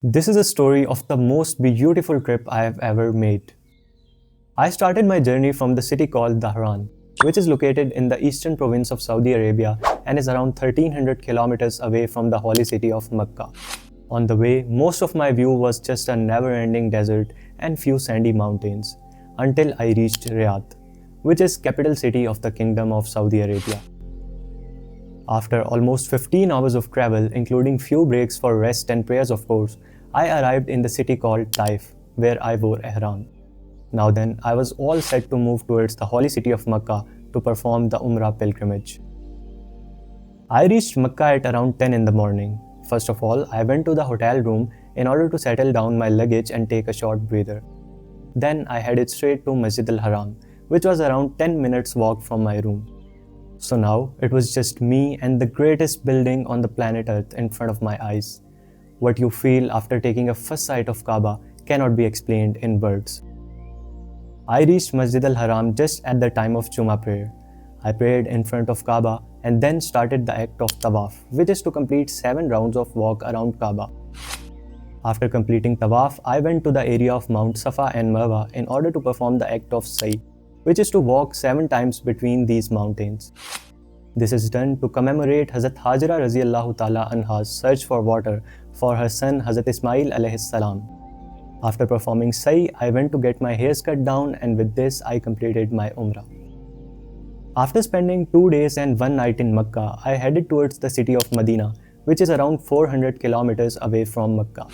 This is a story of the most beautiful trip I have ever made. I started my journey from the city called Dhahran, which is located in the eastern province of Saudi Arabia and is around 1300 kilometers away from the holy city of Makkah. On the way, most of my view was just a never-ending desert and few sandy mountains until I reached Riyadh, which is capital city of the Kingdom of Saudi Arabia. After almost 15 hours of travel, including few breaks for rest and prayers of course, I arrived in the city called Taif, where I wore ihram. Now then, I was all set to move towards the holy city of Makkah to perform the Umrah pilgrimage. I reached Makkah at around 10 in the morning. First of all, I went to the hotel room in order to settle down my luggage and take a short breather. Then I headed straight to Masjid al-Haram, which was around 10 minutes walk from my room. So now, it was just me and the greatest building on the planet Earth in front of my eyes. What you feel after taking a first sight of Kaaba cannot be explained in words. I reached Masjid al-Haram just at the time of Jummah prayer. I prayed in front of Kaaba and then started the act of Tawaf, which is to complete 7 rounds of walk around Kaaba. After completing Tawaf, I went to the area of Mount Safa and Marwa in order to perform the act of Sa'i, which is to walk 7 times between these mountains. This is done to commemorate Hazrat Hajra Raziyallahu Ta'ala Anha's search for water for her son Hazrat Ismail alayhis salam. After performing Sa'i, I went to get my hairs cut down and with this I completed my Umrah. After spending 2 days and 1 night in Makkah, I headed towards the city of Medina, which is around 400 kilometers away from Makkah.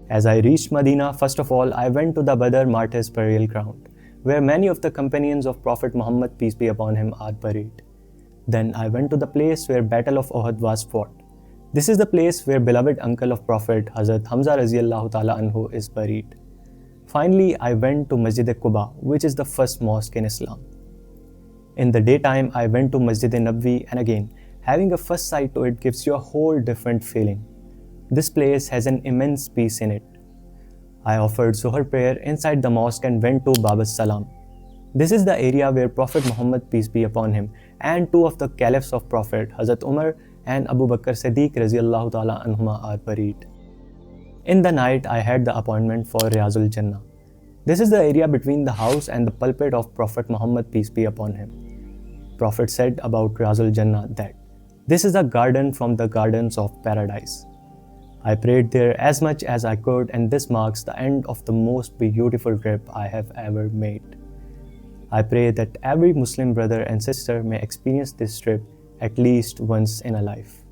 As I reached Medina, first of all, I went to the Badr martyrs burial ground, where many of the companions of Prophet Muhammad peace be upon him are buried. Then I went to the place where Battle of Uhud was fought. This is the place where beloved uncle of Prophet Hazrat Hamza Raziyallahu Ta'ala Anhu is buried. Finally, I went to Masjid Quba, which is the first mosque in Islam. In the daytime, I went to Masjid Nabwi and again, having a first sight to it gives you a whole different feeling. This place has an immense peace in it. I offered Zuhr prayer inside the mosque and went to Bab as-Salam. This is the area where Prophet Muhammad peace be upon him and 2 of the caliphs of Prophet Hazrat Umar and Abu Bakr Siddiq Raziyallahu Ta'ala Anhuma are buried. In the night, I had the appointment for Riyazul Jannah. This is the area between the house and the pulpit of Prophet Muhammad peace be upon him. Prophet said about Riyazul Jannah that this is a garden from the gardens of paradise. I prayed there as much as I could and this marks the end of the most beautiful trip I have ever made. I pray that every Muslim brother and sister may experience this trip at least once in a life.